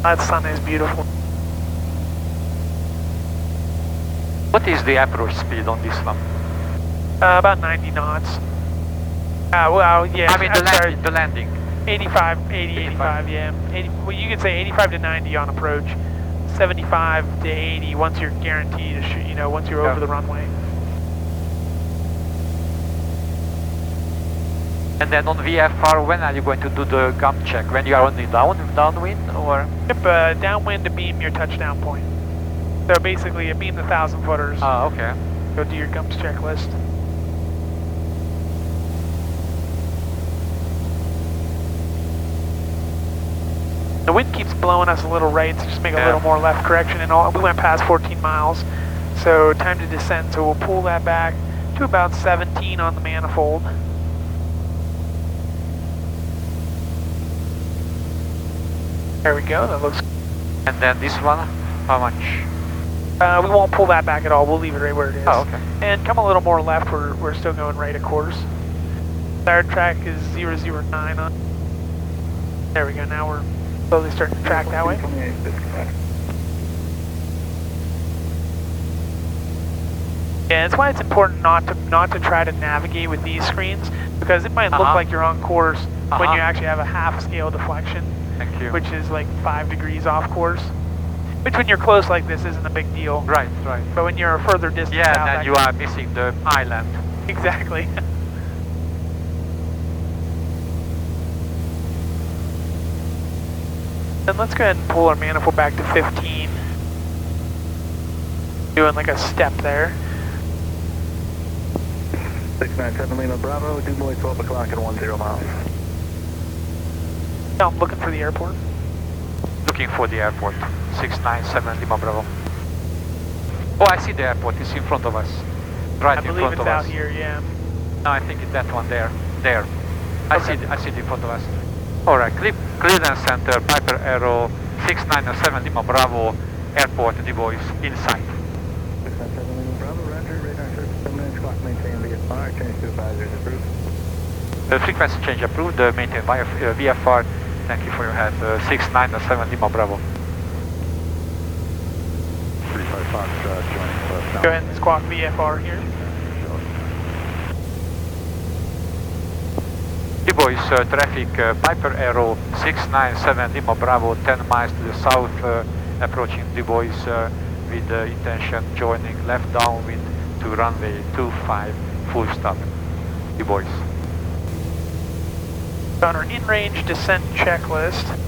That sun is beautiful. What is the approach speed on this one? About 90 knots. Well, yeah. I mean the landing. 85, 85, yeah. 80, well, you can say 85 to 90 on approach. 75 to 80 once you're guaranteed to shoot, you know, once you're over the runway. And then on VFR, when are you going to do the gum check? When you are on the downwind or? Yep, downwind to beam your touchdown point. So basically, you beam the 1,000 footers. Oh, okay. Go do your gums checklist. The wind keeps blowing us a little right, so just make a little more left correction. And all, we went past 14 miles, so time to descend. So we'll pull that back to about 17 on the manifold. There we go, that looks good. And then this one, how much? We won't pull that back at all, we'll leave it right where it is. Oh, okay. And come a little more left, we're still going right, of course. Our track is 009 on. There we go, now we're slowly starting to track that way. Yeah, that's why it's important not to try to navigate with these screens, because it might look like you're on course when you actually have a half scale deflection. Thank you. Which is like 5 degrees off course. Which when you're close like this isn't a big deal. Right, right. But when you're a further distance out, then you are missing the island. Exactly. Then let's go ahead and pull our manifold back to 15. Doing like a step there. 697 Lima Bravo, due boy 12 o'clock at 10 miles. I'm looking for the airport. Looking for the airport. 697 Lima Bravo. Oh, I see the airport. It's in front of us. Right in front of us. I believe it's out here, yeah. No, I think it's that one there. There. I see it in front of us. Alright, clearance center, Piper Aero, 697 Lima Bravo, airport, the voice, inside. 697 Lima Bravo, roger, radar service 7 minutes, clock maintain VFR, change to advisors approved. Frequency change approved, maintain via VFR, thank you for your help, 697 Lima Bravo. 35 Fox, joining us. Go ahead and squawk VFR here. Boys, traffic, Piper Aero 697 Lima Bravo, 10 miles to the south, approaching the boys with the intention joining left downwind to runway 25, full stop. The boys. On our in-range descent checklist.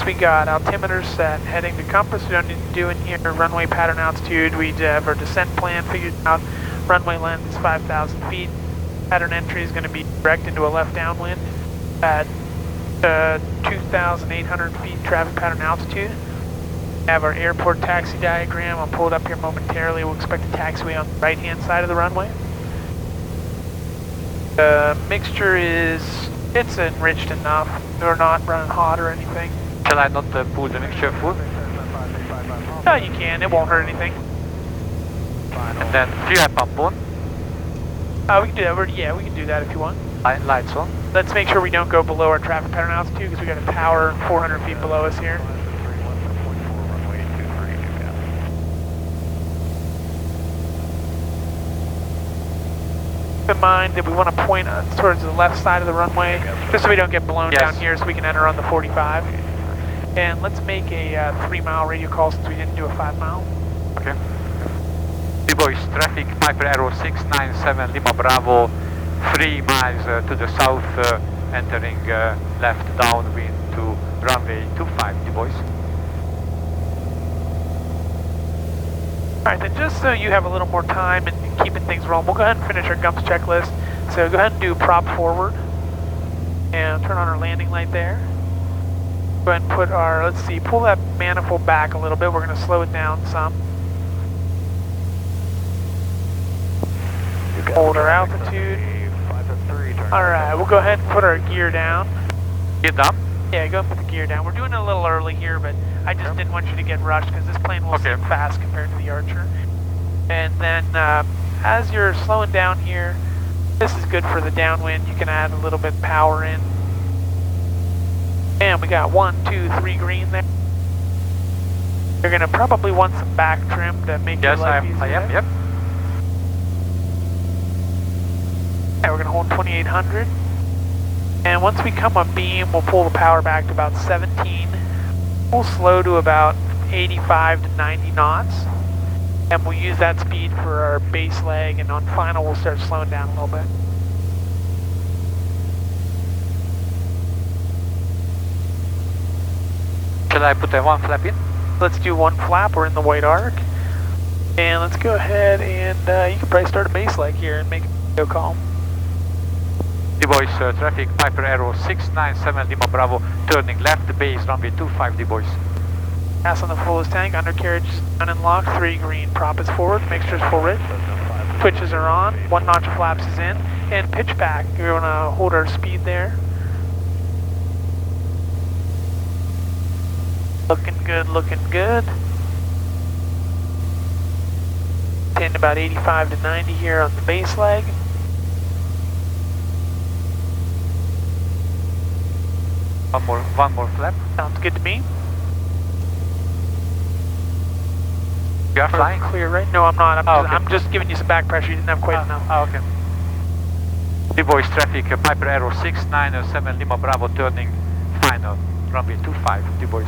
We got altimeter set, heading to compass, we don't need to do in here, runway pattern altitude, we have our descent plan figured out, runway length is 5,000 feet, pattern entry is going to be direct into a left downwind at 2,800 feet traffic pattern altitude. We have our airport taxi diagram, I'll pull it up here momentarily, we'll expect a taxiway on the right hand side of the runway. The mixture it's enriched enough, we're not running hot or anything. Shall I not pull the mixture full? No, you can. It won't hurt anything. And then fuel pump on? We can do that. Yeah, we can do that if you want. Lights on? Let's make sure we don't go below our traffic pattern altitude because we got a tower 400 feet below us here. Keep in mind that we want to point towards the left side of the runway just so we don't get blown down here so we can enter on the 45. And let's make a 3-mile radio call since we didn't do a 5-mile. Okay. D-boys, traffic, Piper Aero 697 Lima Bravo, 3 miles to the south, entering left downwind to runway 25, D-boys. Alright, then just so you have a little more time and keeping things rolling, we'll go ahead and finish our GUMPS checklist. So go ahead and do prop forward and turn on our landing light there. Go ahead and put our, let's see, pull that manifold back a little bit. We're going to slow it down some. Hold our altitude. Alright, we'll go ahead and put our gear down. Gear down? Yeah, go ahead and put the gear down. We're doing it a little early here, but I just didn't want you to get rushed because this plane will seem fast compared to the Archer. And then as you're slowing down here, This is good for the downwind. You can add a little bit of power in. And we got 1, 2, 3 green there. You're gonna probably want some back trim to make your life easier. I am, yep. Yeah, we're gonna hold 2800. And once we come up beam, we'll pull the power back to about 17. We'll slow to about 85 to 90 knots. And we'll use that speed for our base leg, and on final we'll start slowing down a little bit. Shall I put a 1 flap in? Let's do 1 flap, we're in the white arc. And let's go ahead and you can probably start a base leg here and make it go calm. D-boys, traffic, Piper Arrow 697 Lima Bravo, turning left, base, runway 25, D-boys. Pass on the fullest tank, undercarriage down and locked, 3 green, prop is forward, mixture's full rig. Twitches are on, 1 notch of flaps is in, and pitch back. We're gonna hold our speed there. Looking good, looking good. Tend about 85 to 90 here on the base leg. One more flap. Sounds good to me. You are flying? Clear, right? No, I'm not. Okay. I'm just giving you some back pressure. You didn't have quite enough. Okay. D-boys, traffic, Piper Arrow 697 Lima Bravo, turning final, runway 25, D-boys.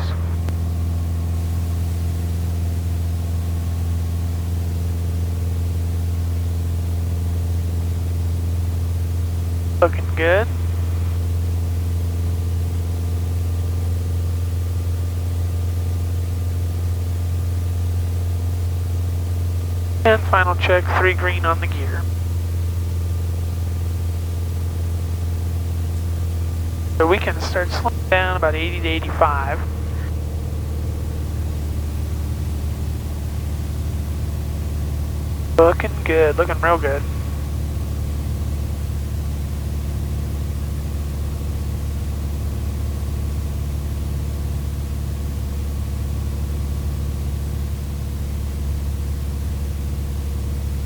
Looking good. And final check, 3 green on the gear. So we can start slowing down about 80 to 85. Looking good, looking real good.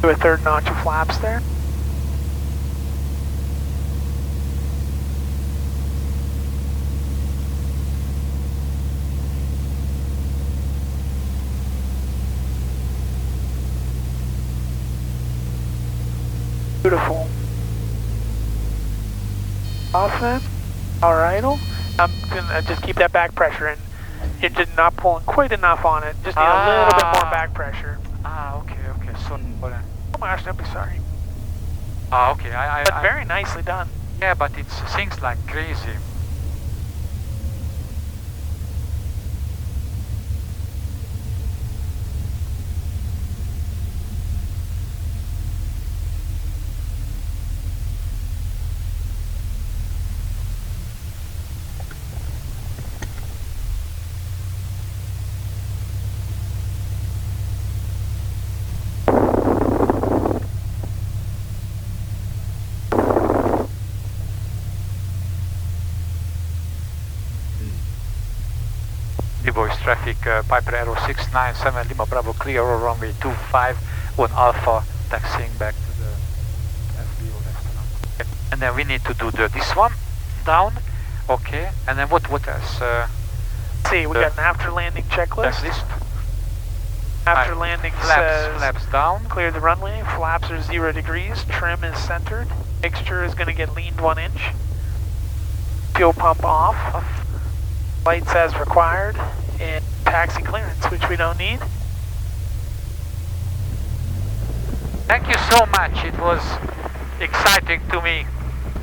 Do a 3rd notch of flaps there. Beautiful. Off then. Power idle. I'm gonna just keep that back pressure in. You're just not pulling quite enough on it. Just need a little bit more back pressure. Okay, so hold on. Oh my gosh, don't be sorry. Okay, But very nicely done. Yeah, but it sings like crazy. D-boys, traffic, Piper Arrow 697 Lima Bravo, clear runway 25 on Alpha, taxiing back to the FBO restaurant. Okay. And then we need to do this one down, okay, and then what else? See, we got an after landing checklist. Checklist. After landing says flaps down. Clear the runway, flaps are 0 degrees, trim is centered, mixture is going to get leaned 1 inch, fuel pump off. Lights as required, and taxi clearance, which we don't need. Thank you so much, it was exciting to me.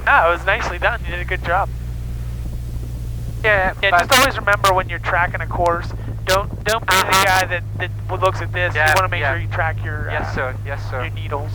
Ah, it was nicely done, you did a good job. Yeah, just always remember when you're tracking a course, don't be the guy that looks at this, you want to make sure you track your, yes sir, your needles.